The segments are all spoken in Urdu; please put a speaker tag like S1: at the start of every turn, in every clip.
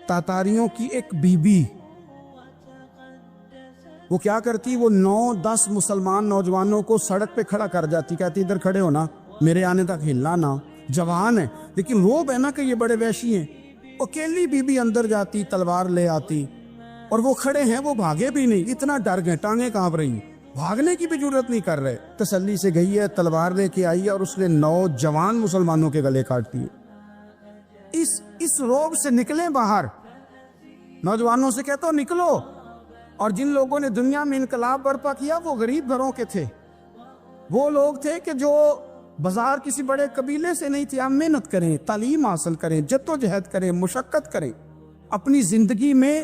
S1: تاتاریوں کی ایک بیوی، وہ کیا کرتی، وہ 9-10 مسلمان نوجوانوں کو سڑک پہ کھڑا کر جاتی، کہتی ادھر کھڑے ہونا، میرے آنے تک ہلنا نہ، جوان ہے لیکن روب ہے نا کہ یہ بڑے وحشی ہیں۔ اکیلی بیوی اندر جاتی، تلوار لے آتی، اور وہ کھڑے ہیں، وہ بھاگے بھی نہیں، اتنا ڈر گئے، ٹانگیں کانپ رہی، بھاگنے کی بھی جرت نہیں کر رہے، تسلی سے گئی ہے، تلوار لے کے آئی ہے اور اس نے 9 جوان مسلمانوں کے گلے کاٹ دیے۔ اس روب سے نکلیں باہر، نوجوانوں سے کہتا ہوں نکلو۔ اور جن لوگوں نے دنیا میں انقلاب برپا کیا وہ غریب گھروں کے تھے، وہ لوگ تھے کہ جو بازار کسی بڑے قبیلے سے نہیں تھے۔ آپ محنت کریں، تعلیم حاصل کریں، جدوجہد کریں، مشقت کریں، اپنی زندگی میں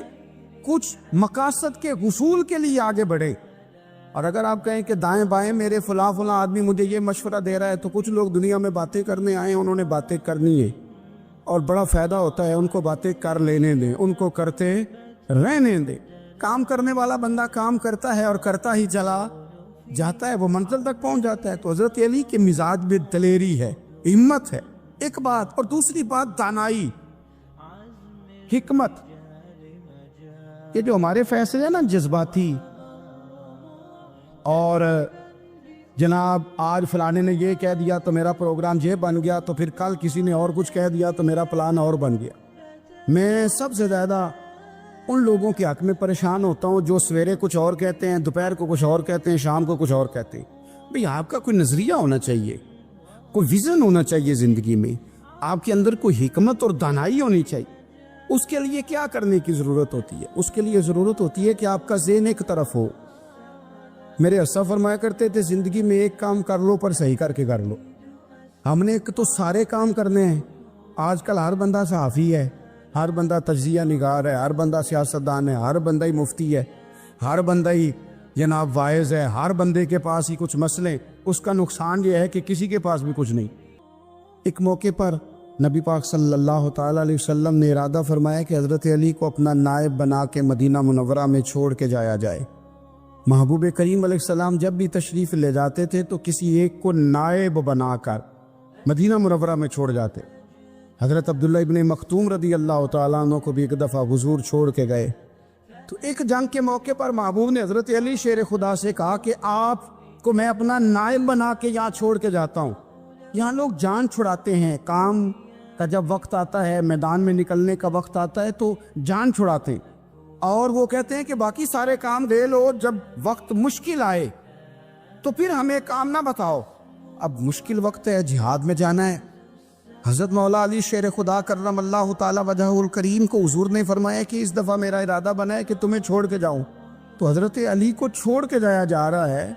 S1: کچھ مقاصد کے حصول کے لیے آگے بڑھے۔ اور اگر آپ کہیں کہ دائیں بائیں میرے فلاں آدمی مجھے یہ مشورہ دے رہا ہے، تو کچھ لوگ دنیا میں باتیں کرنے آئے ہیں، انہوں نے باتیں کرنی ہے اور بڑا فائدہ ہوتا ہے، ان کو باتیں کر لینے دیں، ان کو کرتے رہنے دیں۔ کام کرنے والا بندہ کام کرتا ہے اور کرتا ہی چلا جاتا ہے، وہ منزل تک پہنچ جاتا ہے۔ تو حضرت علی کے مزاج میں دلیری ہے، ہمت ہے، ایک بات، اور دوسری بات دانائی، حکمت۔ یہ جو ہمارے فیصلے ہیں نا جذباتی، اور جناب آج فلانے نے یہ کہہ دیا تو میرا پروگرام یہ بن گیا، تو پھر کل کسی نے اور کچھ کہہ دیا تو میرا پلان اور بن گیا۔ میں سب سے زیادہ ان لوگوں کے حق میں پریشان ہوتا ہوں جو سویرے کچھ اور کہتے ہیں، دوپہر کو کچھ اور کہتے ہیں، شام کو کچھ اور کہتے ہیں۔ بھئی آپ کا کوئی نظریہ ہونا چاہیے، کوئی ویژن ہونا چاہیے زندگی میں، آپ کے اندر کوئی حکمت اور دانائی ہونی چاہیے۔ اس کے لیے کیا کرنے کی ضرورت ہوتی ہے؟ اس کے لیے ضرورت ہوتی ہے کہ آپ کا ذہن ایک طرف ہو۔ میرے اسلاف فرمایا کرتے تھے زندگی میں ایک کام کر لو پر صحیح کر کے کر لو۔ ہم نے تو سارے کام کرنے ہیں۔ آج کل ہر بندہ صحافی ہے، ہر بندہ تجزیہ نگار ہے، ہر بندہ سیاستدان ہے، ہر بندہ ہی مفتی ہے، ہر بندہ ہی جناب واعظ ہے، ہر بندے کے پاس ہی کچھ مسئلے۔ اس کا نقصان یہ ہے کہ کسی کے پاس بھی کچھ نہیں۔ ایک موقع پر نبی پاک صلی اللہ تعالیٰ علیہ وسلم نے ارادہ فرمایا کہ حضرت علی کو اپنا نائب بنا کے مدینہ منورہ میں چھوڑ کے جایا جائے۔ محبوب کریم علیہ السلام جب بھی تشریف لے جاتے تھے تو کسی ایک کو نائب بنا کر مدینہ منورہ میں چھوڑ جاتے۔ حضرت عبداللہ ابن مختوم رضی اللہ تعالیٰ عنہ کو بھی ایک دفعہ حضور چھوڑ کے گئے، تو ایک جنگ کے موقع پر محبوب نے حضرت علی شیر خدا سے کہا کہ آپ کو میں اپنا نائب بنا کے یہاں چھوڑ کے جاتا ہوں۔ یہاں لوگ جان چھڑاتے ہیں، کام کا جب وقت آتا ہے، میدان میں نکلنے کا وقت آتا ہے تو جان چھڑاتے ہیں، اور وہ کہتے ہیں کہ باقی سارے کام دے لو، جب وقت مشکل آئے تو پھر ہمیں کام نہ بتاؤ۔ اب مشکل وقت ہے، جہاد میں جانا ہے۔ حضرت مولا علی شیر خدا کرم اللہ تعالی وجہہ الکریم کو حضور نے فرمایا کہ اس دفعہ میرا ارادہ بنا ہے کہ تمہیں چھوڑ کے جاؤں۔ تو حضرت علی کو چھوڑ کے جایا جا رہا ہے،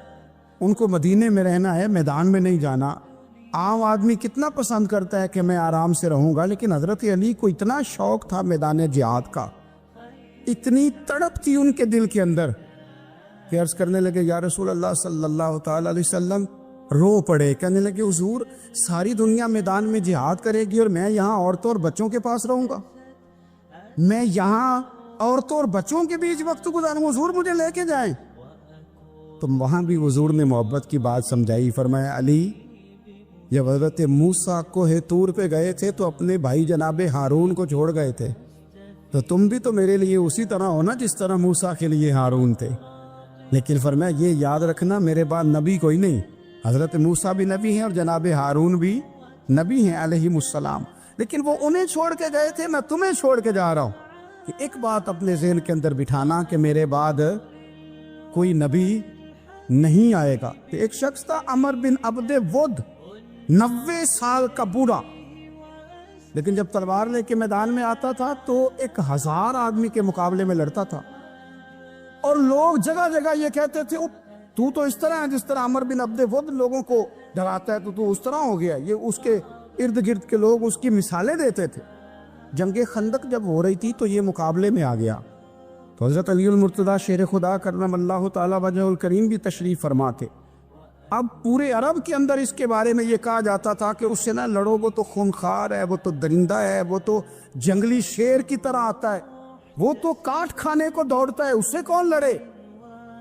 S1: ان کو مدینے میں رہنا ہے، میدان میں نہیں جانا۔ عام آدمی کتنا پسند کرتا ہے کہ میں آرام سے رہوں گا، لیکن حضرت علی کو اتنا شوق تھا میدان جہاد کا، اتنی تڑپ تھی ان کے دل کے اندر کہ عرض کرنے لگے یا رسول اللہ صلی اللہ تعالی علیہ وسلم، رو پڑے، کہنے لگے حضور ساری دنیا میدان میں جہاد کرے گی اور میں یہاں عورتوں اور بچوں کے پاس رہوں گا، میں یہاں عورتوں اور بچوں کے بیچ وقت گزاروں، حضور مجھے لے کے جائیں۔ تو وہاں بھی حضور نے محبت کی بات سمجھائی، فرمایا علی جب حضرت موسیٰ کوہ طور پہ گئے تھے تو اپنے بھائی جناب ہارون کو چھوڑ گئے تھے، تو تم بھی تو میرے لیے اسی طرح ہو نا جس طرح موسیٰ کے لیے ہارون تھے۔ لیکن فرمایا یہ یاد رکھنا میرے بعد نبی کوئی نہیں، حضرت موسیٰ بھی نبی ہیں اور جناب ہارون بھی نبی ہیں علیہم السلام، لیکن وہ انہیں چھوڑ کے گئے تھے، میں تمہیں چھوڑ کے جا رہا ہوں۔ کہ ایک بات اپنے ذہن کے اندر بٹھانا کہ میرے بعد کوئی نبی نہیں آئے گا۔ ایک شخص تھا عمر بن عبد ود، 90 سال کا بوڑھا، لیکن جب تلوار لے کے میدان میں آتا تھا تو 1000 آدمی کے مقابلے میں لڑتا تھا، اور لوگ جگہ جگہ یہ کہتے تھے تو تو اس طرح ہے جس طرح عمر بن عبد ود لوگوں کو ڈراتا ہے، تو اس طرح ہو گیا۔ یہ اس کے ارد گرد کے لوگ اس کی مثالیں دیتے تھے۔ جنگ خندق جب ہو رہی تھی تو یہ مقابلے میں آ گیا، تو حضرت علی المرتضیٰ شیر خدا کرم اللہ تعالی وجہ الکریم بھی تشریف فرما تھے۔ اب پورے عرب کے اندر اس کے بارے میں یہ کہا جاتا تھا کہ اس سے نہ لڑو، وہ تو خونخوار ہے، وہ تو درندہ ہے، وہ تو جنگلی شیر کی طرح آتا ہے، وہ تو کاٹ کھانے کو دوڑتا ہے، اس سے کون لڑے۔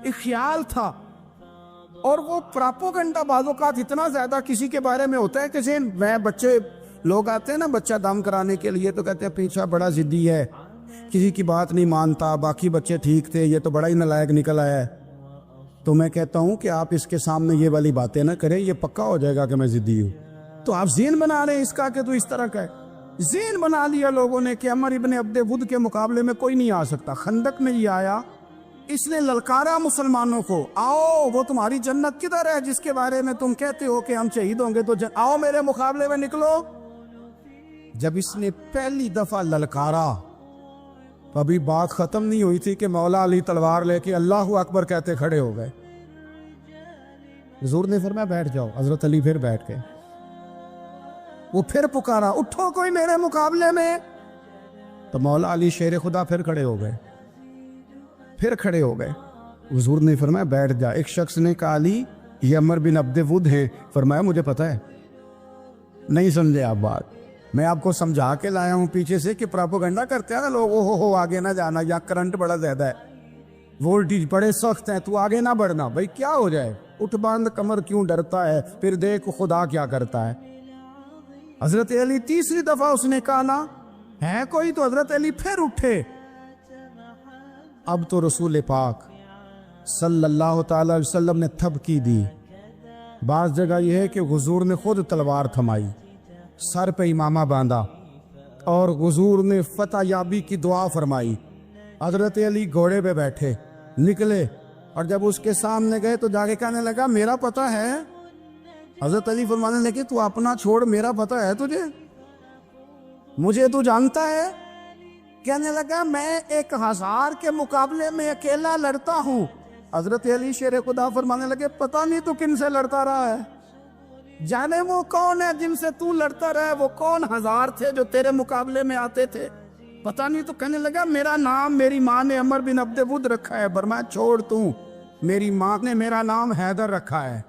S1: ایک خیال تھا، اور وہ پراپوگنڈا بعض اوقات اتنا زیادہ کسی کے بارے میں ہوتا ہے کہ میں بچے لوگ آتے ہیں نا بچہ دم کرانے کے لیے تو کہتے ہیں پیچھا بڑا ضدی ہے، کسی کی بات نہیں مانتا، باقی بچے ٹھیک تھے، یہ تو بڑا ہی نالائق نکل آیا ہے، تو میں کہتا ہوں کہ آپ اس کے سامنے یہ والی باتیں نہ کریں، یہ پکا ہو جائے گا کہ میں ضدی ہوں۔ تو آپ ذہن بنا رہے ہیں اس کا کہ تو اس طرح کا ہے، ذہن بنا لیا لوگوں نے کہ عمر ابن عبد ود کے مقابلے میں کوئی نہیں آ سکتا۔ خندق میں یہ آیا، اس نے للکارا مسلمانوں کو، آؤ وہ تمہاری جنت کدھر ہے جس کے بارے میں تم کہتے ہو کہ ہم شہید ہوں گے، تو آؤ میرے مقابلے میں نکلو۔ جب اس نے پہلی دفعہ للکارا تو ابھی بات ختم نہیں ہوئی تھی کہ مولا علی تلوار لے کے اللہ اکبر کہتے کھڑے ہو گئے۔ حضور نے فرمایا بیٹھ جاؤ، حضرت علی پھر بیٹھ گئے۔ وہ پھر پکارا اٹھو کوئی میرے مقابلے میں، تو مولا علی شیر خدا پھر کھڑے ہو گئے، پھر کھڑے ہو گئے۔ حضور نے فرمایا بیٹھ جا۔ ایک شخص نے کہا علی یہ عمر بن عبد ود ہیں، فرمایا مجھے پتہ ہے، نہیں سمجھے آپ بات، میں آپ کو سمجھا کے لایا ہوں پیچھے سے کہ پراپوگنڈا کرتے ہیں نا لوگ، ہو آگے نہ جانا، یا کرنٹ بڑا زیادہ ہے، وولٹیج بڑے سخت ہیں، تو آگے نہ بڑھنا۔ بھائی کیا ہو جائے، اٹھ باندھ کمر کیوں ڈرتا ہے، پھر دیکھ خدا کیا کرتا ہے۔ حضرت علی تیسری دفعہ اس نے کہا نا ہے کوئی، تو حضرت علی پھر اٹھے۔ اب تو رسول پاک صلی اللہ تعالی علیہ وسلم نے تھپکی دی۔ بعض جگہ یہ ہے کہ حضور نے خود تلوار تھمائی، سر پہ امامہ باندھا، اور حضور نے فتح یابی کی دعا فرمائی۔ حضرت علی گھوڑے پہ بیٹھے نکلے، اور جب اس کے سامنے گئے تو جا کے کہنے لگا میرا پتہ ہے۔ حضرت علی فرمانے لگے تو اپنا چھوڑ، میرا پتہ ہے تجھے، مجھے تو جانتا ہے۔ کہنے لگا میں 1000 کے مقابلے میں اکیلا لڑتا ہوں۔ حضرت علی شیر خدا فرمانے لگے پتہ نہیں تو کن سے لڑتا رہا ہے، جانے وہ کون ہے جن سے تو لڑتا رہا ہے، وہ کون 1000 تھے جو تیرے مقابلے میں آتے تھے، پتہ نہیں۔ تو کہنے لگا میرا نام میری ماں نے عمر بن عبد ود رکھا ہے۔ فرمایا چھوڑ تو، میری ماں نے میرا نام حیدر رکھا ہے۔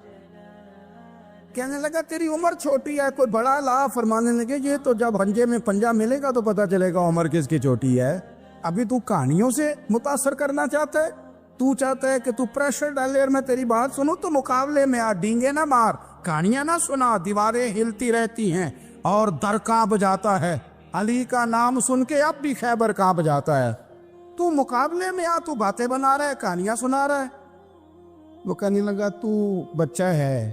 S1: کہنے لگا تیری عمر چھوٹی ہے، کوئی بڑا لا۔ فرمانے لگے یہ تو جب پنجے میں پنجہ ملے گا تو پتہ چلے گا عمر کس کی چھوٹی ہے، ابھی تو کہانیوں سے متاثر کرنا چاہتا ہے، تو چاہتا ہے کہ تو پریشر ڈالے اور میں تیری بات سنوں، تو مقابلے میں آ، ڈینگے نہ مار، کہانیاں نہ سنا، دیواریں ہلتی رہتی ہیں اور در کانپ جاتا ہے، علی کا نام سن کے اب بھی خیبر کانپ جاتا ہے، تو مقابلے میں آ، تو باتیں بنا رہا ہے، کہانیاں سنا رہا ہے۔ وہ کہنے لگا تو بچہ ہے،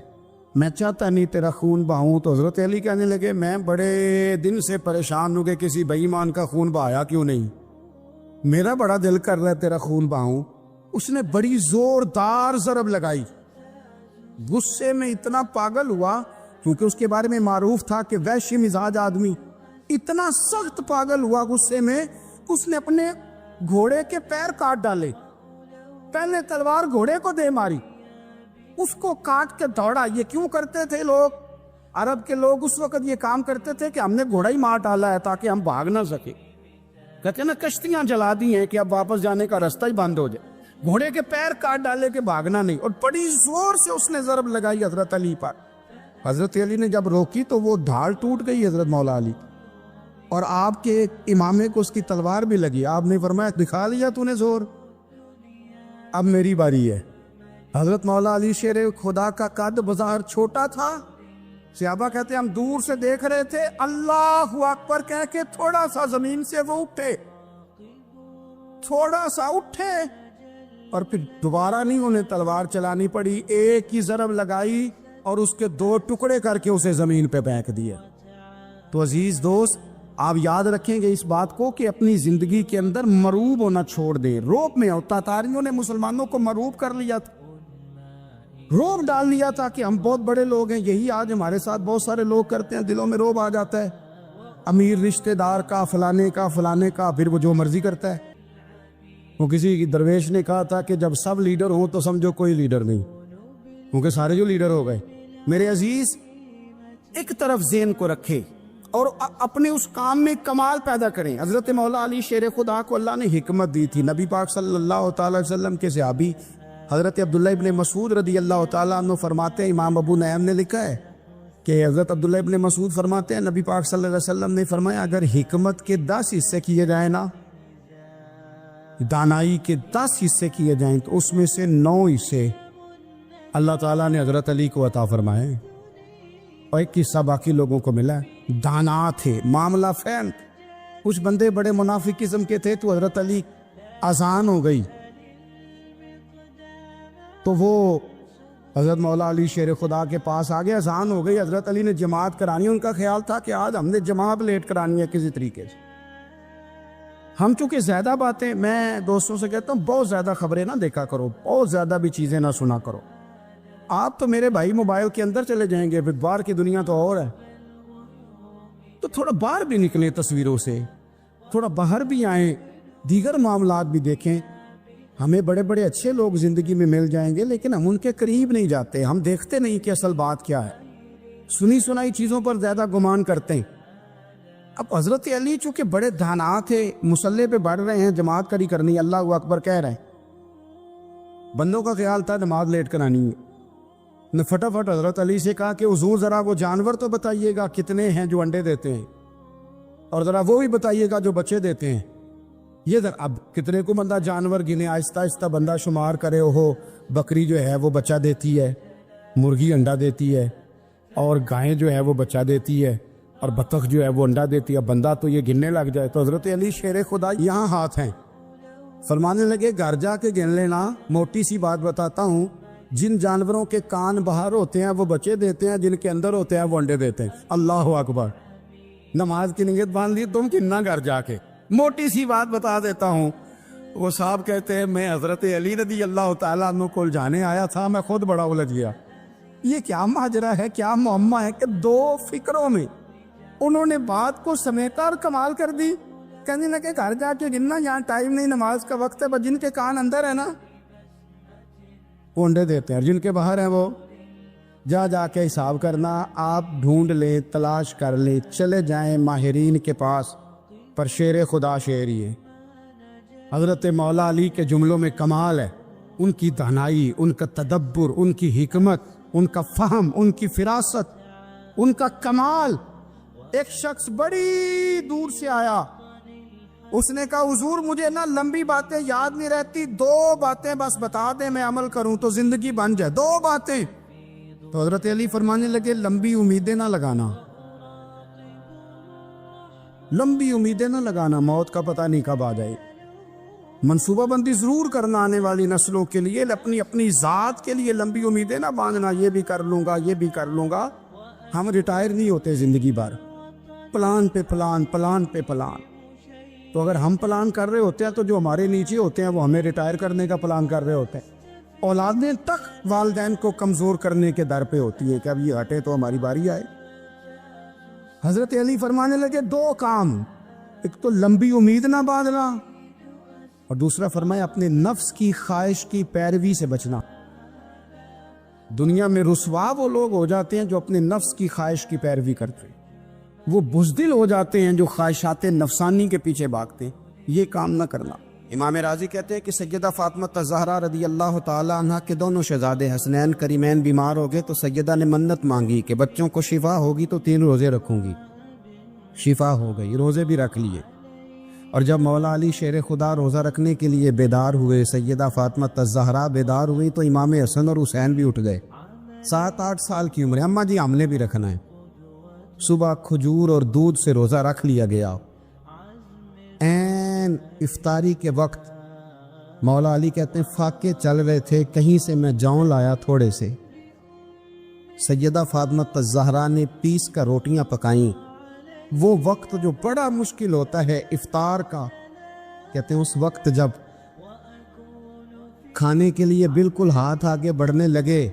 S1: میں چاہتا نہیں تیرا خون بہاؤں۔ تو حضرت علی کہنے لگے میں بڑے دن سے پریشان ہوں کہ کسی بے ایمان کا خون بہایا کیوں نہیں، میرا بڑا دل کر رہا ہے تیرا خون بہاؤں۔ اس نے بڑی زوردار ضرب لگائی، غصے میں اتنا پاگل ہوا، کیونکہ اس کے بارے میں معروف تھا کہ وحشی مزاج آدمی، اتنا سخت پاگل ہوا غصے میں، اس نے اپنے گھوڑے کے پیر کاٹ ڈالے، پہلے تلوار گھوڑے کو دے ماری، اس کو کاٹ کے دوڑا۔ یہ کیوں کرتے تھے لوگ، عرب کے لوگ اس وقت یہ کام کرتے تھے کہ ہم نے گھوڑا ہی مار ڈالا ہے تاکہ ہم بھاگ نہ سکے، کہتے ہیں نا کشتیاں جلا دی ہیں کہ اب واپس جانے کا راستہ ہی بند ہو جائے، گھوڑے کے پیر کاٹ ڈالے کہ بھاگنا نہیں، اور بڑی زور سے اس نے ضرب لگائی حضرت علی پر۔ حضرت علی نے جب روکی تو وہ ڈھال ٹوٹ گئی حضرت مولا علی، اور آپ کے امامے کو اس کی تلوار بھی لگی۔ آپ نے فرمایا دکھا لیا تو نے زور، اب میری باری ہے۔ حضرت مولا علی شیر خدا کا قد بظاہر چھوٹا تھا، صحابہ کہتے ہیں ہم دور سے دیکھ رہے تھے، اللہ اکبر کہہ کے تھوڑا سا زمین سے وہ اٹھے، تھوڑا سا اٹھے، اور پھر دوبارہ نہیں انہیں تلوار چلانی پڑی، ایک ہی ضرب لگائی اور اس کے 2 ٹکڑے کر کے اسے زمین پہ پھینک دیا۔ تو عزیز دوست آپ یاد رکھیں گے اس بات کو کہ اپنی زندگی کے اندر مروب ہونا چھوڑ دیں۔ روب میں تاتاریوں نے مسلمانوں کو مروب کر لیا تھا، روب ڈال لیا تھا کہ ہم بہت بڑے لوگ ہیں، یہی آج ہمارے ساتھ بہت سارے لوگ کرتے ہیں، دلوں میں روب آ جاتا ہے، امیر رشتہ دار کا، فلانے کا، پھر وہ جو مرضی کرتا ہے۔ وہ کسی درویش نے کہا تھا کہ جب سب لیڈر ہوں تو سمجھو کوئی لیڈر نہیں، کیونکہ سارے جو لیڈر ہو گئے۔ میرے عزیز ایک طرف ذہن کو رکھے اور اپنے اس کام میں کمال پیدا کریں۔ حضرت مولا علی شیر خدا کو اللہ نے حکمت دی تھی۔ نبی پاک صلی اللہ تعالی وسلم کے صحابی حضرت عبداللہ ابن مسعود رضی اللہ تعالیٰ عنہ فرماتے ہیں، امام ابو نعیم نے لکھا ہے کہ حضرت عبداللہ ابن مسعود فرماتے ہیں نبی پاک صلی اللہ علیہ وسلم نے فرمایا اگر حکمت کے 10 حصے کیے جائیں نا، دانائی کے 10 حصے کیے جائیں تو اس میں سے 9 حصے اللہ تعالیٰ نے حضرت علی کو عطا فرمائے، اور ایک حصہ باقی لوگوں کو ملا ہے۔ دانا تھے، معاملہ فہم، کچھ بندے بڑے منافق قسم کے تھے، تو حضرت علی اذان ہو گئی تو وہ حضرت مولا علی شیر خدا کے پاس آگے، اذان ہو گئی، حضرت علی نے جماعت کرانی، ان کا خیال تھا کہ آج ہم نے جماعت لیٹ کرانی ہے کسی طریقے سے۔ ہم چونکہ زیادہ باتیں، میں دوستوں سے کہتا ہوں بہت زیادہ خبریں نہ دیکھا کرو، بہت زیادہ بھی چیزیں نہ سنا کرو۔ آپ تو میرے بھائی موبائل کے اندر چلے جائیں گے، پھر باہر کی دنیا تو اور ہے، تو تھوڑا باہر بھی نکلیں تصویروں سے، تھوڑا باہر بھی آئیں، دیگر معاملات بھی دیکھیں۔ ہمیں بڑے بڑے اچھے لوگ زندگی میں مل جائیں گے، لیکن ہم ان کے قریب نہیں جاتے، ہم دیکھتے نہیں کہ اصل بات کیا ہے، سنی سنائی چیزوں پر زیادہ گمان کرتے ہیں۔ اب حضرت علی چونکہ بڑے دانا تھے، مصلی پہ بڑھ رہے ہیں، جماعت کری کرنی، اللہ اکبر کہہ رہے ہیں، بندوں کا خیال تھا نماز لیٹ کرانی ہے، نے فٹافٹ حضرت علی سے کہا کہ حضور ذرا وہ جانور تو بتائیے گا کتنے ہیں جو انڈے دیتے ہیں، اور ذرا وہ بھی بتائیے گا جو بچے دیتے ہیں۔ یہ ذرا اب کتنے کو بندہ جانور گنے، آہستہ آہستہ بندہ شمار کرے، ہو بکری جو ہے وہ بچہ دیتی ہے، مرغی انڈا دیتی ہے، اور گائیں جو ہے وہ بچہ دیتی ہے، اور بطخ جو ہے وہ انڈا دیتی ہے، بندہ تو یہ گننے لگ جائے۔ تو حضرت علی شیر خدا یہاں ہاتھ ہیں، فرمانے لگے گھر جا کے گن لینا، موٹی سی بات بتاتا ہوں، جن جانوروں کے کان باہر ہوتے ہیں وہ بچے دیتے ہیں، جن کے اندر ہوتے ہیں وہ انڈے دیتے ہیں۔ اللہ اکبر، نماز کی نیت باندھ لی تم کننا گھر جا کے، موٹی سی بات بتا دیتا ہوں۔ وہ صاحب کہتے ہیں میں حضرت علی رضی اللہ تعالیٰ عنہ کو جانے آیا تھا، میں خود بڑا الجھ گیا، یہ کیا ماجرا ہے، کیا معمہ ہے کہ دو فکروں میں انہوں نے بات کو سمیٹا اور کمال کر دی۔ کہنے لگے گھر جا کے گننا، یہاں ٹائم نہیں، نماز کا وقت ہے، بس جن کے کان اندر ہے نا وہ انڈے دیتے ہیں، اور جن کے باہر ہیں وہ جا جا کے حساب کرنا۔ آپ ڈھونڈ لیں، تلاش کر لیں، چلے جائیں ماہرین کے پاس، پر شیر خدا شیر ہی ہے۔ حضرت مولا علی کے جملوں میں کمال ہے، ان کی دانائی، ان کا تدبر، ان کی حکمت، ان کا فہم، ان کی فراست، ان کا کمال۔ ایک شخص بڑی دور سے آیا، اس نے کہا حضور مجھے نا لمبی باتیں یاد نہیں رہتی، دو باتیں بس بتا دیں میں عمل کروں تو زندگی بن جائے، دو باتیں۔ تو حضرت علی فرمانے لگے لمبی امیدیں نہ لگانا، لمبی امیدیں نہ لگانا، موت کا پتہ نہیں کب آ جائے۔ منصوبہ بندی ضرور کرنا آنے والی نسلوں کے لیے، اپنی ذات کے لیے لمبی امیدیں نہ باندھنا، یہ بھی کر لوں گا، یہ بھی کر لوں گا۔ ہم ریٹائر نہیں ہوتے زندگی بھر، پلان پہ پلان، پلان پہ پلان۔ تو اگر ہم پلان کر رہے ہوتے ہیں تو جو ہمارے نیچے ہوتے ہیں وہ ہمیں ریٹائر کرنے کا پلان کر رہے ہوتے ہیں۔ اولادیں تک والدین کو کمزور کرنے کے در پہ ہوتی ہیں کہ اب یہ ہٹے تو ہماری باری آئے۔ حضرت علی فرمانے لگے دو کام، ایک تو لمبی امید نہ باندھنا، اور دوسرا فرمایا اپنے نفس کی خواہش کی پیروی سے بچنا۔ دنیا میں رسوا وہ لوگ ہو جاتے ہیں جو اپنے نفس کی خواہش کی پیروی کرتے ہیں، وہ بزدل ہو جاتے ہیں جو خواہشات نفسانی کے پیچھے بھاگتے ہیں، یہ کام نہ کرنا۔ امام راضی کہتے ہیں کہ سیدہ فاطمہ الزہرا رضی اللہ تعالی عنہ کے دونوں شہزادے حسنین کریمین بیمار ہو گئے، تو سیدہ نے منت مانگی کہ بچوں کو شفا ہوگی تو 3 روزے رکھوں گی۔ شفا ہو گئی، روزے بھی رکھ لیے، اور جب مولا علی شیر خدا روزہ رکھنے کے لیے بیدار ہوئے، سیدہ فاطمہ الزہرا بیدار ہوئی، تو امام حسن اور حسین بھی اٹھ گئے، 7-8 سال کی عمر، اماں جی ہم نے بھی رکھنا ہے۔ صبح کھجور اور دودھ سے روزہ رکھ لیا گیا۔ این افطاری کے وقت مولا علی کہتے ہیں فاقے چل رہے تھے، کہیں سے میں جاؤں لایا تھوڑے سے، سیدہ فاطمہ الزہرا نے پیس کر روٹیاں پکائیں۔ وہ وقت جو بڑا مشکل ہوتا ہے افطار کا، کہتے ہیں اس وقت جب کھانے کے لیے بالکل ہاتھ آگے بڑھنے لگے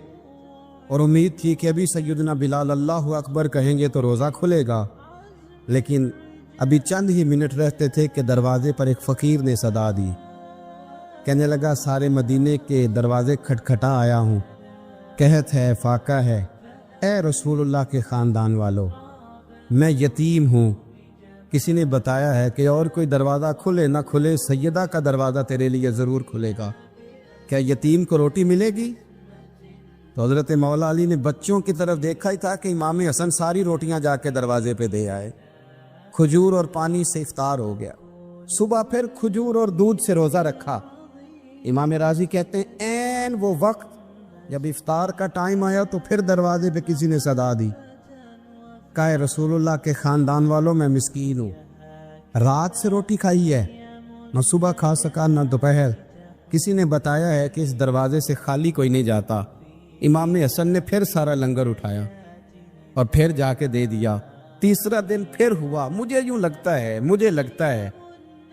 S1: اور امید تھی کہ ابھی سیدنا بلال اللہ اکبر کہیں گے تو روزہ کھلے گا، لیکن ابھی چند ہی منٹ رہتے تھے کہ دروازے پر ایک فقیر نے صدا دی، کہنے لگا سارے مدینے کے دروازے کھٹکھٹا آیا ہوں، قحط ہے، فاقہ ہے، اے رسول اللہ کے خاندان والو، میں یتیم ہوں، کسی نے بتایا ہے کہ اور کوئی دروازہ کھلے نہ کھلے سیدہ کا دروازہ تیرے لیے ضرور کھلے گا، کیا یتیم کو روٹی ملے گی؟ تو حضرت مولا علی نے بچوں کی طرف دیکھا ہی تھا کہ امام حسن ساری روٹیاں جا کے دروازے پہ دے آئے، کھجور اور پانی سے افطار ہو گیا۔ صبح پھر کھجور اور دودھ سے روزہ رکھا۔ امام راضی کہتے ہیں این وہ وقت جب افطار کا ٹائم آیا تو پھر دروازے پہ کسی نے صدا دی، کہا رسول اللہ کے خاندان والوں میں مسکین ہوں، رات سے روٹی کھائی ہے، نہ صبح کھا سکا نہ دوپہر۔ کسی نے بتایا ہے کہ اس دروازے سے خالی کوئی نہیں جاتا۔ امام حسن نے پھر سارا لنگر اٹھایا اور پھر جا کے دے دیا۔ تیسرا دن پھر ہوا۔ مجھے لگتا ہے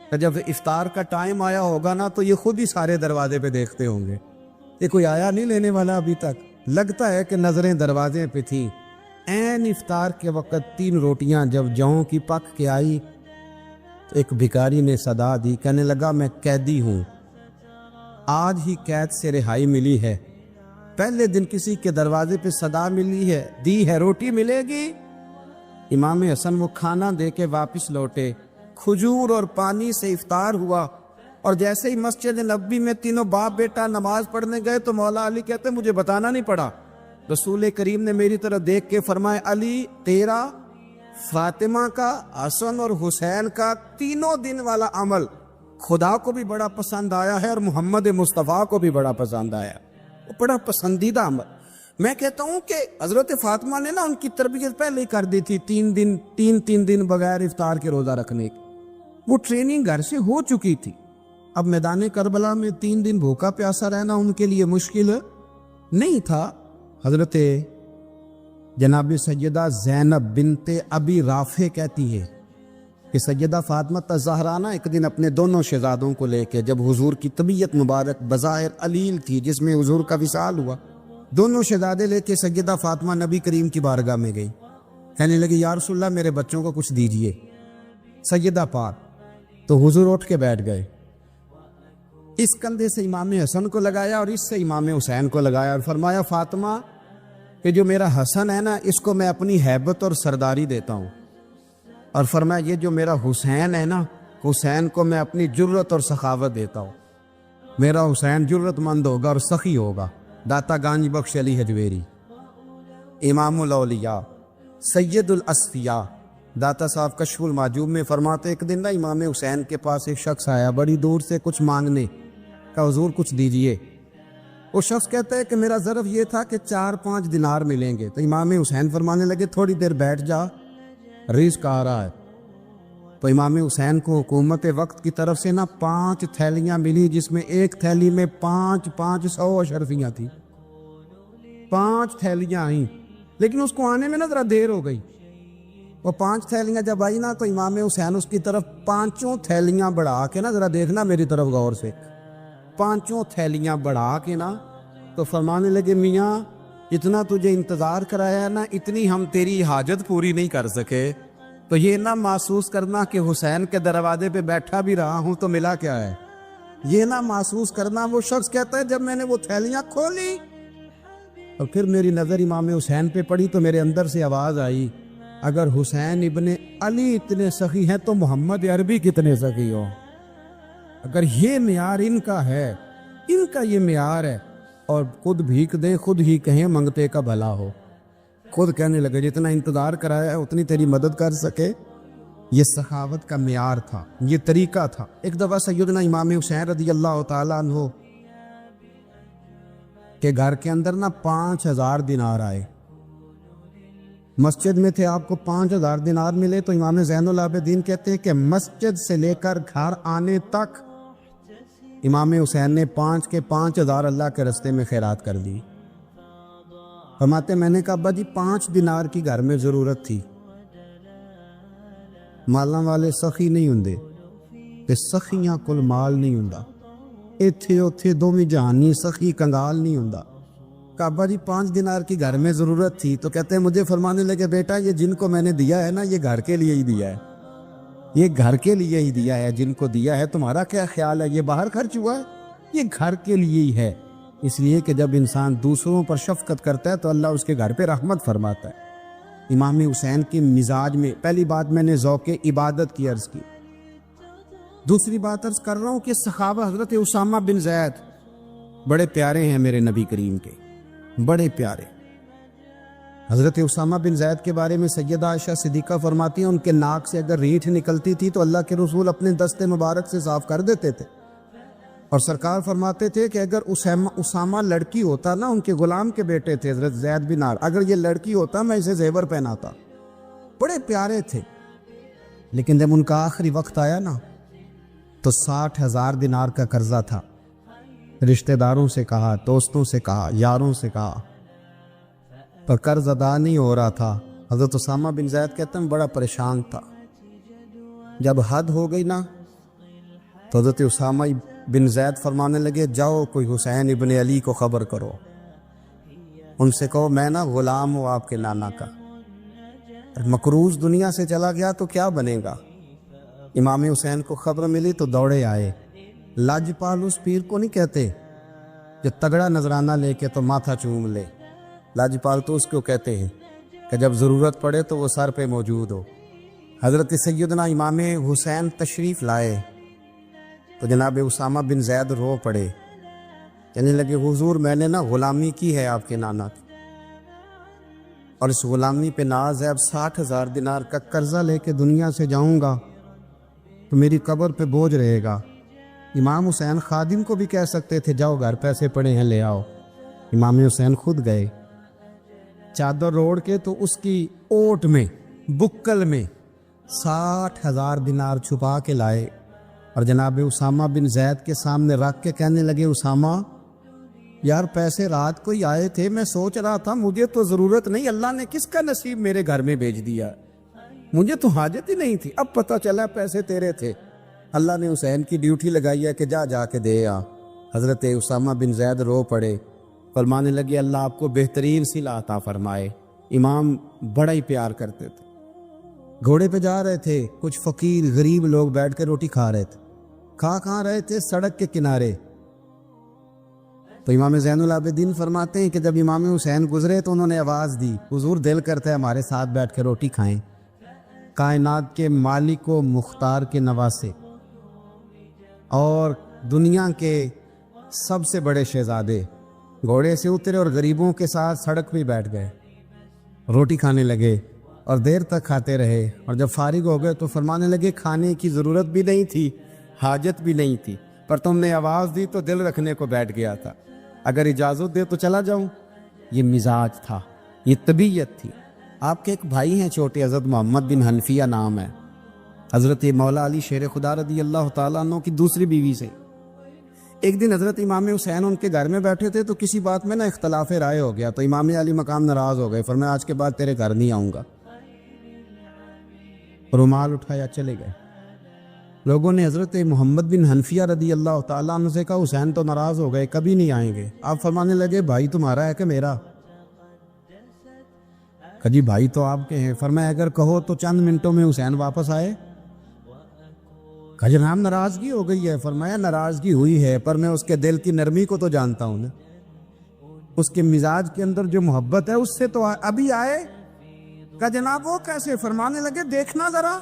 S1: کہ جب افطار کا ٹائم آیا ہوگا نا تو یہ خود ہی سارے دروازے پہ دیکھتے ہوں گے، یہ کوئی آیا نہیں لینے والا ابھی تک۔ لگتا ہے کہ نظریں دروازے پہ تھیں۔ عین افطار کے وقت 3 روٹیاں جب جاؤں کی پک کے آئی تو ایک بھکاری نے صدا دی، کہنے لگا میں قیدی ہوں، آج ہی قید سے رہائی ملی ہے، پہلے دن کسی کے دروازے پہ صدا ملی ہے، دی ہے روٹی ملے گی۔ امام حسن وہ کھانا دے کے واپس لوٹے، کھجور اور پانی سے افطار ہوا، اور جیسے ہی مسجد نبوی میں تینوں باپ بیٹا نماز پڑھنے گئے تو مولا علی کہتے مجھے بتانا نہیں پڑا، رسول کریم نے میری طرف دیکھ کے فرمایا علی تیرا، فاطمہ کا، حسن اور حسین کا 3 دن والا عمل خدا کو بھی بڑا پسند آیا ہے اور محمد مصطفیٰ کو بھی بڑا پسند آیا، وہ بڑا پسندیدہ عمل۔ میں کہتا ہوں کہ حضرت فاطمہ نے نا ان کی تربیت پہلے ہی کر دی تھی، 3 دن بغیر افطار کے روزہ رکھنے کی، وہ ٹریننگ گھر سے ہو چکی تھی۔ اب میدان کربلا میں 3 دن بھوکا پیاسا رہنا ان کے لیے مشکل نہیں تھا۔ حضرت جناب سیدہ زینب بنت ابی رافع کہتی ہے کہ سیدہ فاطمہ الزہرا ایک دن اپنے دونوں شہزادوں کو لے کے، جب حضور کی طبیعت مبارک بظاہر علیل تھی جس میں حضور کا وصال ہوا، دونوں شہزادے لے کے سیدہ فاطمہ نبی کریم کی بارگاہ میں گئی، کہنے لگی یا رسول اللہ میرے بچوں کو کچھ دیجئے سیدہ پاک۔ تو حضور اٹھ کے بیٹھ گئے، اس کندھے سے امام حسن کو لگایا اور اس سے امام حسین کو لگایا اور فرمایا فاطمہ کہ جو میرا حسن ہے نا اس کو میں اپنی ہیبت اور سرداری دیتا ہوں، اور فرمایا یہ جو میرا حسین ہے نا حسین کو میں اپنی جرت اور سخاوت دیتا ہوں، میرا حسین جرت مند ہوگا اور سخی ہوگا۔ داتا گانج بخش علی حجویری، امام الاولیاء، سید الاسفیاء، داتا صاحب کشف المعجوب میں فرماتے ایک دن نا امام حسین کے پاس ایک شخص آیا بڑی دور سے کچھ مانگنے کا، حضور کچھ دیجئے۔ وہ شخص کہتا ہے کہ میرا ظرف یہ تھا کہ 4-5 دینار ملیں گے، تو امام حسین فرمانے لگے تھوڑی دیر بیٹھ جا، رزق آ رہا ہے۔ تو امام حسین کو حکومت وقت کی طرف سے نا 5 تھیلیاں ملی، جس میں ایک تھیلی میں 500 اشرفیاں تھی، 5 تھیلیاں آئیں، لیکن اس کو آنے میں نا ذرا دیر ہو گئی۔ وہ 5 تھیلیاں جب آئی نا تو امام حسین اس کی طرف 5 تھیلیاں بڑھا کے نا، ذرا دیکھنا میری طرف غور سے، 5 تھیلیاں بڑھا کے نا تو فرمانے لگے میاں اتنا تجھے انتظار کرایا ہے نا، اتنی ہم تیری حاجت پوری نہیں کر سکے، تو یہ نہ محسوس کرنا کہ حسین کے دروازے پہ بیٹھا بھی رہا ہوں تو ملا کیا ہے، یہ نہ محسوس کرنا۔ وہ شخص کہتا ہے جب میں نے وہ تھیلیاں کھولی اور پھر میری نظر امام حسین پہ پڑی تو میرے اندر سے آواز آئی اگر حسین ابن علی اتنے سخی ہیں تو محمد عربی کتنے سخی ہو۔ اگر یہ معیار ان کا ہے، ان کا یہ معیار ہے، اور خود بھیک دیں خود ہی کہیں منگتے کا بھلا ہو، خود کہنے لگے جتنا انتظار کرایا ہے اتنی تیری مدد کر سکے۔ یہ سخاوت کا معیار تھا، یہ طریقہ تھا۔ ایک دفعہ سیدنا امام حسین رضی اللہ تعالیٰ عنہ کے گھر کے اندر نا 5000 دینار آئے، مسجد میں تھے، آپ کو 5000 دینار ملے تو امام زین العابدین کہتے ہیں کہ مسجد سے لے کر گھر آنے تک امام حسین نے 5 کے 5000 اللہ کے رستے میں خیرات کر دی۔ فرماتے میں نے کہا ابا جی 5 دینار کی گھر میں ضرورت تھی، مالاں والے سخی نہیں ہوندے تے سخیاں کل مال نہیں ہوندا، ایتھے اوتھے دوویں جہانی سخی کنگال نہیں ہوندا۔ کہا ابا جی 5 دینار کی گھر میں ضرورت تھی، تو کہتے ہیں مجھے فرمانے لگے بیٹا یہ جن کو میں نے دیا ہے نا یہ گھر کے لیے ہی دیا ہے، یہ گھر کے لیے ہی دیا ہے، جن کو دیا ہے تمہارا کیا خیال ہے یہ باہر خرچ ہوا ہے، یہ گھر کے لیے ہی ہے۔ اس لیے کہ جب انسان دوسروں پر شفقت کرتا ہے تو اللہ اس کے گھر پہ رحمت فرماتا ہے۔ امام حسین کے مزاج میں پہلی بات میں نے ذوق عبادت کی عرض کی، دوسری بات عرض کر رہا ہوں کہ صحابہ حضرت اسامہ بن زید بڑے پیارے ہیں میرے نبی کریم کے، بڑے پیارے۔ حضرت اسامہ بن زید کے بارے میں سیدہ عائشہ صدیقہ فرماتی ہیں ان کے ناک سے اگر ریٹھ نکلتی تھی تو اللہ کے رسول اپنے دست مبارک سے صاف کر دیتے تھے، اور سرکار فرماتے تھے کہ اگر اسامہ لڑکی ہوتا نا، ان کے غلام کے بیٹے تھے حضرت زید بن عار، اگر یہ لڑکی ہوتا میں اسے زیور پہناتا۔ بڑے پیارے تھے۔ لیکن جب ان کا آخری وقت آیا نا تو 60,000 دینار کا قرضہ تھا. رشتہ داروں سے کہا، دوستوں سے کہا، یاروں سے کہا، پر قرض ادا نہیں ہو رہا تھا. حضرت اسامہ بن زید کہتے ہیں بڑا پریشان تھا. جب حد ہو گئی نا تو حضرت اسامہ بن زید فرمانے لگے جاؤ کوئی حسین ابن علی کو خبر کرو، ان سے کہو میں نا غلام ہوں آپ کے نانا کا، مقروض دنیا سے چلا گیا تو کیا بنے گا. امام حسین کو خبر ملی تو دوڑے آئے. لاجپال اس پیر کو نہیں کہتے جو تگڑا نذرانہ لے کے تو ماتھا چوم لے، لاجپال تو اس کو کہتے ہیں کہ جب ضرورت پڑے تو وہ سر پہ موجود ہو. حضرت سیدنا امام حسین تشریف لائے تو جناب اسامہ بن زید رو پڑے، کہنے لگے حضور میں نے نا غلامی کی ہے آپ کے نانا کی، اور اس غلامی پہ ناز ہے، اب 60,000 دینار کا قرضہ لے کے دنیا سے جاؤں گا تو میری قبر پہ بوجھ رہے گا. امام حسین خادم کو بھی کہہ سکتے تھے جاؤ گھر پیسے پڑے ہیں لے آؤ. امام حسین خود گئے، چادر روڑ کے تو اس کی اوٹ میں بکل میں 60,000 دینار چھپا کے لائے اور جناب اسامہ بن زید کے سامنے رکھ کے کہنے لگے اسامہ یار پیسے رات کو ہی آئے تھے، میں سوچ رہا تھا مجھے تو ضرورت نہیں، اللہ نے کس کا نصیب میرے گھر میں بھیج دیا، مجھے تو حاجت ہی نہیں تھی، اب پتہ چلا پیسے تیرے تھے. اللہ نے حسین کی ڈیوٹی لگائی ہے کہ جا کے دے آ. حضرت اسامہ بن زید رو پڑے، فرمانے لگے اللہ آپ کو بہترین صلہ عطا فرمائے. امام بڑا ہی پیار کرتے تھے. گھوڑے پہ جا رہے تھے، کچھ فقیر غریب لوگ بیٹھ کے روٹی کھا رہے تھے. کہاں رہے تھے؟ سڑک کے کنارے. تو امام زین العابدین فرماتے ہیں کہ جب امام حسین گزرے تو انہوں نے آواز دی حضور دل کرتا ہے ہمارے ساتھ بیٹھ کے روٹی کھائیں. کائنات کے مالک و مختار کے نواسے اور دنیا کے سب سے بڑے شہزادے گھوڑے سے اترے اور غریبوں کے ساتھ سڑک پہ بیٹھ گئے، روٹی کھانے لگے اور دیر تک کھاتے رہے. اور جب فارغ ہو گئے تو فرمانے لگے کھانے کی ضرورت بھی نہیں تھی، حاجت بھی نہیں تھی، پر تم نے آواز دی تو دل رکھنے کو بیٹھ گیا تھا، اگر اجازت دے تو چلا جاؤں. یہ مزاج تھا، یہ طبیعت تھی. آپ کے ایک بھائی ہیں چھوٹے، حضرت محمد بن حنفیہ نام ہے، حضرت مولا علی شیر خدا رضی اللہ تعالیٰ عنہ کی دوسری بیوی سے. ایک دن حضرت امام حسین ان کے گھر میں بیٹھے تھے تو کسی بات میں نا اختلاف رائے ہو گیا، تو امام علی مقام ناراض ہو گئے، فرمایا آج کے بعد تیرے گھر نہیں آؤں گا. رومال اٹھایا چلے گئے. لوگوں نے حضرت محمد بن حنفیہ رضی اللہ تعالیٰ عنہ سے کہا حسین تو ناراض ہو گئے، کبھی نہیں آئیں گے. آپ فرمانے لگے بھائی تمہارا ہے کہ میرا؟ کہا جی بھائی تو آپ کے ہیں. فرمایا اگر کہو تو چند منٹوں میں حسین واپس آئے. کہا جناب ناراضگی ہو گئی ہے. فرمایا ناراضگی ہوئی ہے پر میں اس کے دل کی نرمی کو تو جانتا ہوں نا، اس کے مزاج کے اندر جو محبت ہے اس سے تو ابھی آئے. کہا جناب وہ کیسے؟ فرمانے لگے دیکھنا ذرا.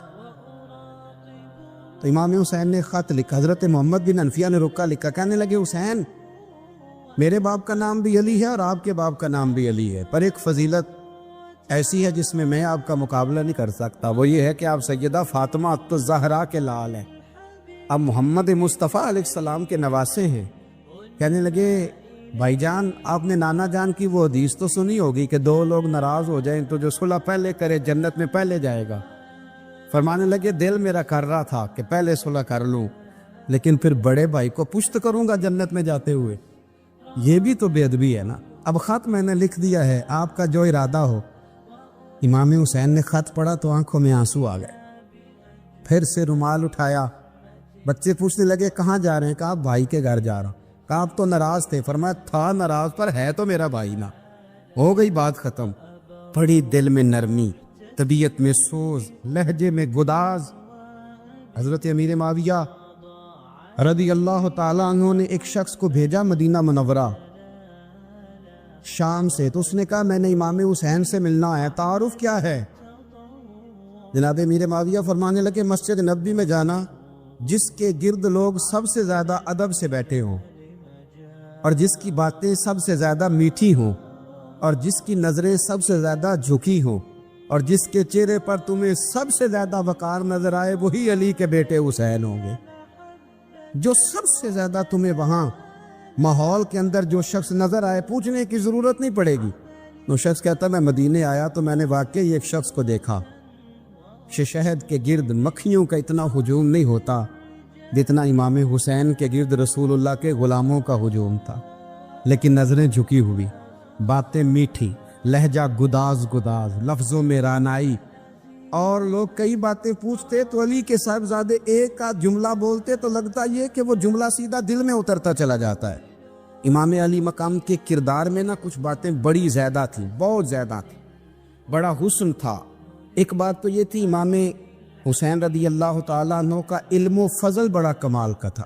S1: تو امام حسین نے خط لکھا، حضرت محمد بن حنفیہ نے رکا لکھا، کہنے لگے حسین میرے باپ کا نام بھی علی ہے اور آپ کے باپ کا نام بھی علی ہے، پر ایک فضیلت ایسی ہے جس میں میں آپ کا مقابلہ نہیں کر سکتا، وہ یہ ہے کہ آپ سیدہ فاطمہ الزہرا کے لال ہیں، اب محمد مصطفیٰ علیہ السلام کے نواسے ہیں. کہنے لگے بھائی جان آپ نے نانا جان کی وہ حدیث تو سنی ہوگی کہ دو لوگ ناراض ہو جائیں تو جو صلح پہلے کرے جنت میں پہلے جائے گا. فرمانے لگے دل میرا کر رہا تھا کہ پہلے صلح کر لوں، لیکن پھر بڑے بھائی کو پشت کروں گا جنت میں جاتے ہوئے، یہ بھی تو بے ادبی ہے نا. اب خط میں نے لکھ دیا ہے، آپ کا جو ارادہ ہو. امام حسین نے خط پڑھا تو آنکھوں میں آنسو آ گئے. پھر سے رومال اٹھایا. بچے پوچھنے لگے کہاں جا رہے ہیں؟ کہا بھائی کے گھر جا رہا ہوں. کہا آپ تو ناراض تھے. فرمایا تھا ناراض پر ہے تو میرا بھائی نا. ہو گئی بات ختم. بڑی دل میں نرمی، طبیعت میں سوز، لہجے میں گداز. حضرت امیر معاویہ رضی اللہ تعالیٰ عنہ نے ایک شخص کو بھیجا مدینہ منورہ شام سے، تو اس نے کہا میں نے امام حسین سے ملنا ہے، تعارف کیا ہے؟ جناب امیر معاویہ فرمانے لگے مسجد نبوی میں جانا جس کے گرد لوگ سب سے زیادہ ادب سے بیٹھے ہوں اور جس کی باتیں سب سے زیادہ میٹھی ہوں اور جس کی نظریں سب سے زیادہ جھکی ہوں اور جس کے چہرے پر تمہیں سب سے زیادہ وقار نظر آئے وہی علی کے بیٹے حسین ہوں گے. جو سب سے زیادہ تمہیں وہاں ماحول کے اندر جو شخص نظر آئے پوچھنے کی ضرورت نہیں پڑے گی. وہ شخص کہتا میں مدینے آیا تو میں نے واقعی ایک شخص کو دیکھا شہد کے گرد مکھیوں کا اتنا ہجوم نہیں ہوتا جتنا امام حسین کے گرد رسول اللہ کے غلاموں کا ہجوم تھا، لیکن نظریں جھکی ہوئی، باتیں میٹھی، لہجہ گداز گداز، لفظوں میں رانائی، اور لوگ کئی باتیں پوچھتے تو علی کے صاحبزادے ایک کا جملہ بولتے تو لگتا یہ کہ وہ جملہ سیدھا دل میں اترتا چلا جاتا ہے۔ امام علی مقام کے کردار میں کچھ باتیں بڑی زیادہ تھیں، بہت زیادہ تھیں، بڑا حسن تھا۔ ایک بات تو یہ تھی، امام حسین رضی اللہ تعالیٰ عنہ کا علم و فضل بڑا کمال کا تھا۔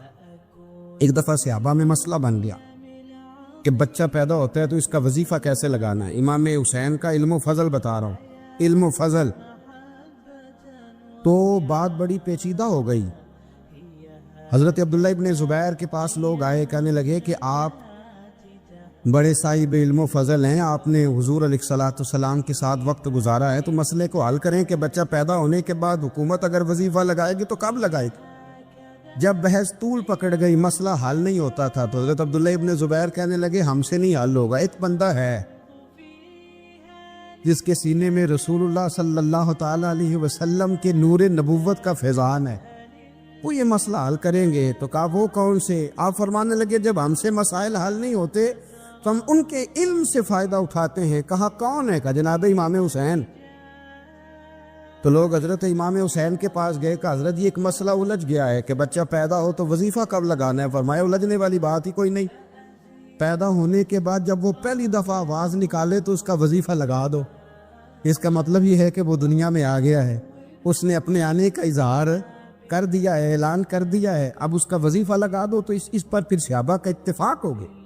S1: ایک دفعہ صحابہ میں مسئلہ بن گیا کہ بچہ پیدا ہوتا ہے تو اس کا وظیفہ کیسے لگانا ہے۔ امام حسین کا علم و فضل بتا رہا ہوں، علم و فضل، تو بات بڑی پیچیدہ ہو گئی۔ حضرت عبداللہ ابن زبیر کے پاس لوگ آئے، کہنے لگے کہ آپ بڑے صاحب علم و فضل ہیں، آپ نے حضور علیہ الصلوۃ والسلام کے ساتھ وقت گزارا ہے، تو مسئلے کو حل کریں کہ بچہ پیدا ہونے کے بعد حکومت اگر وظیفہ لگائے گی تو کب لگائے گی؟ جب بحث طول پکڑ گئی، مسئلہ حل نہیں ہوتا تھا، تو حضرت عبداللہ ابن زبیر کہنے لگے ہم سے نہیں حل ہوگا، ایک بندہ ہے جس کے سینے میں رسول اللہ صلی اللہ تعالیٰ علیہ وسلم کے نور نبوت کا فیضان ہے، وہ یہ مسئلہ حل کریں گے۔ تو کہا وہ کون سے؟ آپ فرمانے لگے جب ہم سے مسائل حل نہیں ہوتے تو ہم ان کے علم سے فائدہ اٹھاتے ہیں۔ کہا کون ہے؟ کہا جناب امام حسین۔ تو لوگ حضرت امام حسین کے پاس گئے، کہا حضرت یہ ایک مسئلہ الجھ گیا ہے کہ بچہ پیدا ہو تو وظیفہ کب لگانا ہے؟ فرمایا الجھنے والی بات ہی کوئی نہیں، پیدا ہونے کے بعد جب وہ پہلی دفعہ آواز نکالے تو اس کا وظیفہ لگا دو۔ اس کا مطلب یہ ہے کہ وہ دنیا میں آ گیا ہے، اس نے اپنے آنے کا اظہار کر دیا ہے، اعلان کر دیا ہے، اب اس کا وظیفہ لگا دو۔ تو اس پر پھر صحابہ کا اتفاق ہو گیا۔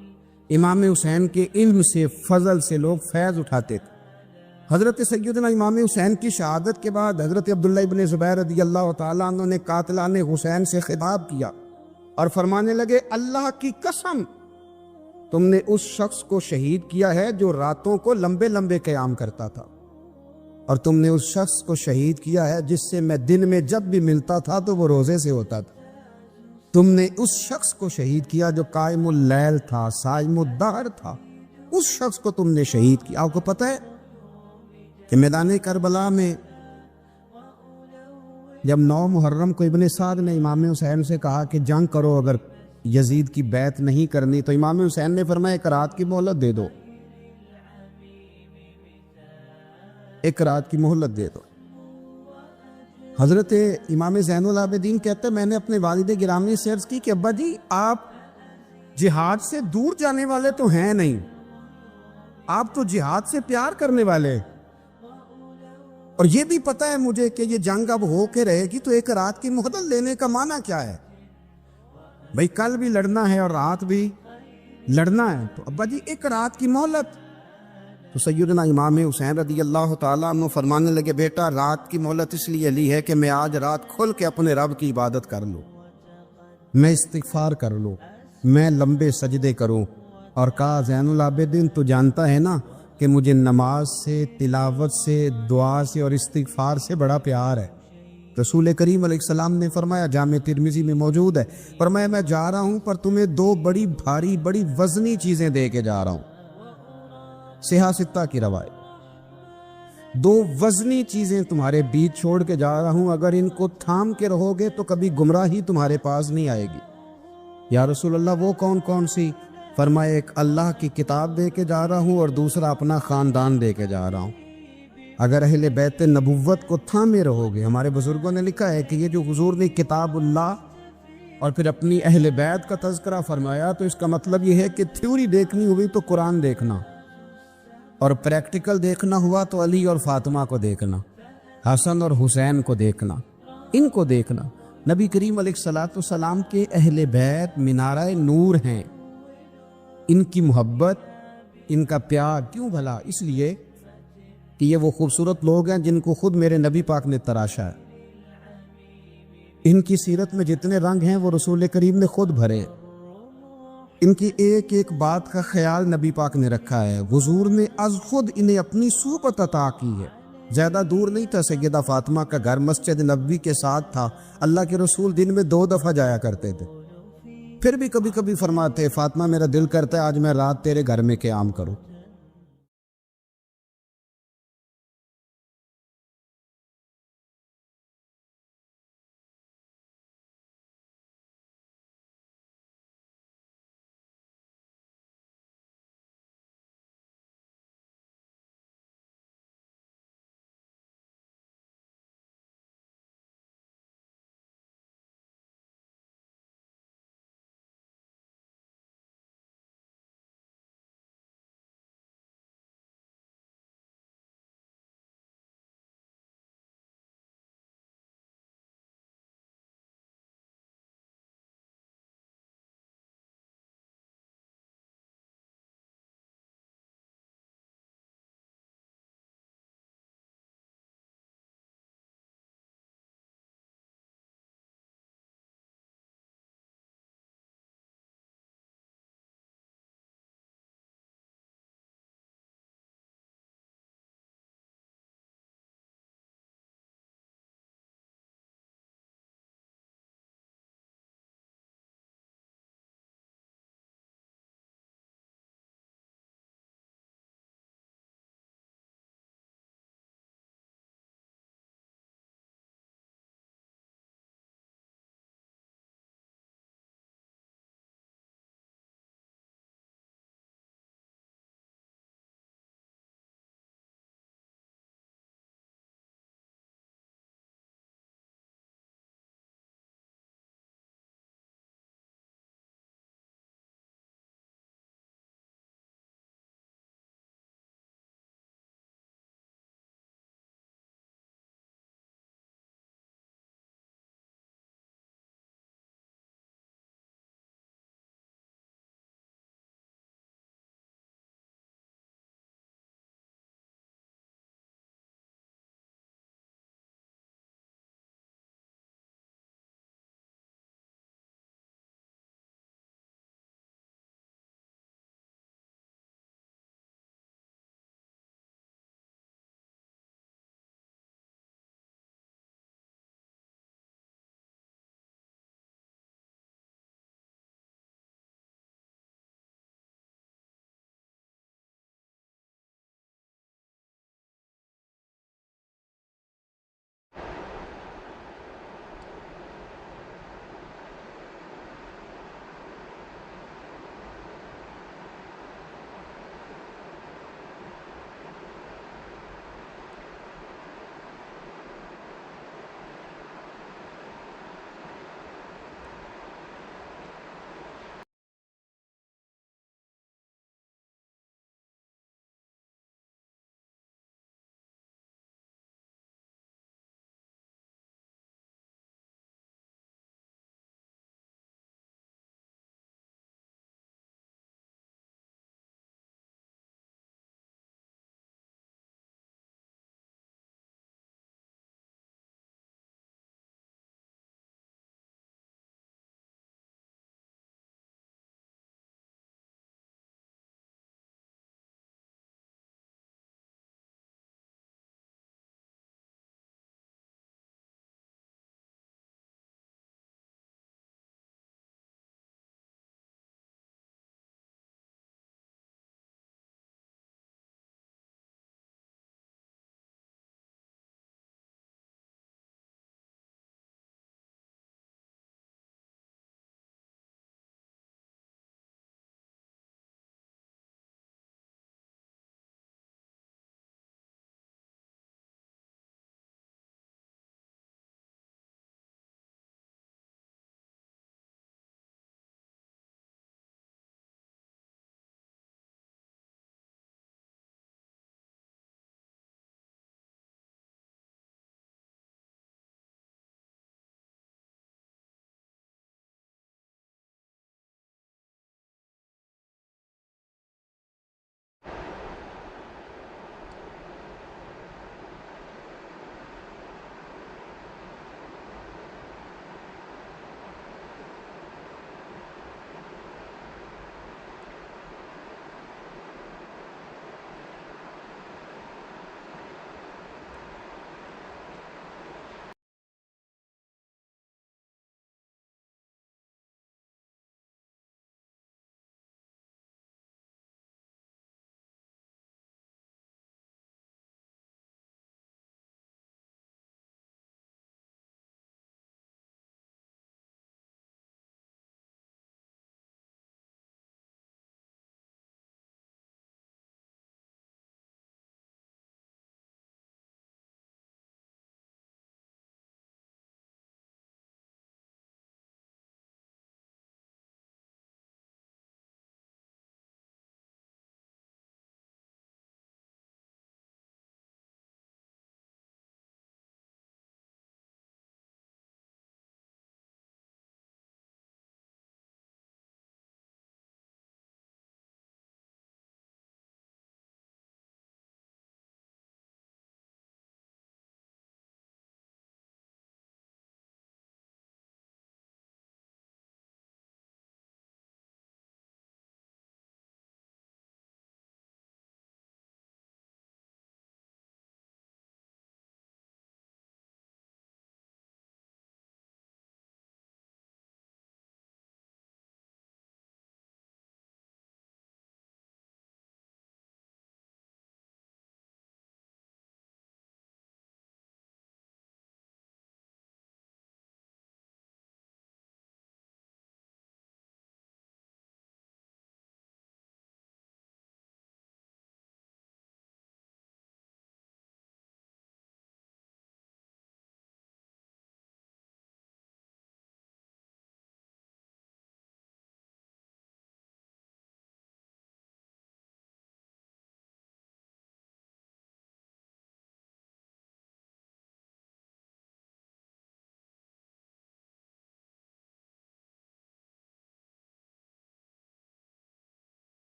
S1: امام حسین کے علم سے، فضل سے لوگ فیض اٹھاتے تھے۔ حضرت سیدنا امام حسین کی شہادت کے بعد حضرت عبداللہ ابن زبیر رضی اللہ تعالیٰ عنہ نے قاتلان حسین سے خطاب کیا اور فرمانے لگے اللہ کی قسم تم نے اس شخص کو شہید کیا ہے جو راتوں کو لمبے لمبے قیام کرتا تھا، اور تم نے اس شخص کو شہید کیا ہے جس سے میں دن میں جب بھی ملتا تھا تو وہ روزے سے ہوتا تھا۔ تم نے اس شخص کو شہید کیا جو قائم اللیل تھا، صائم الدہر تھا، اس شخص کو تم نے شہید کیا۔ آپ کو پتہ ہے کہ میدان کربلا میں جب 9 محرم کو ابن سعد نے امام حسین سے کہا کہ جنگ کرو اگر یزید کی بیعت نہیں کرنی، تو امام حسین نے فرمایا ایک رات کی مہلت دے دو، ایک رات کی مہلت دے دو۔ حضرت امام زین العابدین کہتے ہیں میں نے اپنے والد گرامی سے عرض کی کہ ابا جی آپ جہاد سے دور جانے والے تو ہیں نہیں، آپ تو جہاد سے پیار کرنے والے، اور یہ بھی پتہ ہے مجھے کہ یہ جنگ اب ہو کے رہے گی، تو ایک رات کی مہلت لینے کا معنی کیا ہے؟ بھئی کل بھی لڑنا ہے اور رات بھی لڑنا ہے، تو ابا جی ایک رات کی مہلت۔ تو سیدنا امام حسین رضی اللہ تعالیٰ عنہ فرمانے لگے بیٹا رات کی مہلت اس لیے لی ہے کہ میں آج رات کھل کے اپنے رب کی عبادت کر لوں، میں استغفار کر لوں، میں لمبے سجدے کروں۔ اور کہا زین العابدین تو جانتا ہے نا کہ مجھے نماز سے، تلاوت سے، دعا سے اور استغفار سے بڑا پیار ہے۔ رسول کریم علیہ السلام نے فرمایا، جامع ترمذی میں موجود ہے، فرمایا میں جا رہا ہوں پر تمہیں 2 بڑی بھاری بڑی وزنی چیزیں دے کے جا رہا ہوں، صحیح 6 کی روایت، 2 وزنی چیزیں تمہارے بیچ چھوڑ کے جا رہا ہوں، اگر ان کو تھام کے رہو گے تو کبھی گمراہی تمہارے پاس نہیں آئے گی۔ یا رسول اللہ وہ کون کون سی؟ فرمایا ایک اللہ کی کتاب دے کے جا رہا ہوں اور دوسرا اپنا خاندان دے کے جا رہا ہوں۔ اگر اہل بیت نبوت کو تھامے رہو گے، ہمارے بزرگوں نے لکھا ہے کہ یہ جو حضور نے کتاب اللہ اور پھر اپنی اہل بیت کا تذکرہ فرمایا، تو اس کا مطلب یہ ہے کہ تھیوری دیکھنی ہوئی تو قرآن دیکھنا، اور پریکٹیکل دیکھنا ہوا تو علی اور فاطمہ کو دیکھنا، حسن اور حسین کو دیکھنا، ان کو دیکھنا۔ نبی کریم علیہ الصلوۃ والسلام کے اہل بیت مینارہ نور ہیں، ان کی محبت، ان کا پیار کیوں بھلا؟ اس لیے کہ یہ وہ خوبصورت لوگ ہیں جن کو خود میرے نبی پاک نے تراشا ہے، ان کی سیرت میں جتنے رنگ ہیں وہ رسول کریم نے خود بھرے، ان کی ایک ایک بات کا خیال نبی پاک نے رکھا ہے، حضور نے از خود انہیں اپنی صحبت عطا کی ہے۔ زیادہ دور نہیں تھا، سیدہ فاطمہ کا گھر مسجد نبوی کے ساتھ تھا، اللہ کے رسول دن میں 2 دفعہ جایا کرتے تھے، پھر بھی کبھی کبھی فرماتے فاطمہ میرا دل کرتا ہے آج میں رات تیرے گھر میں قیام کروں۔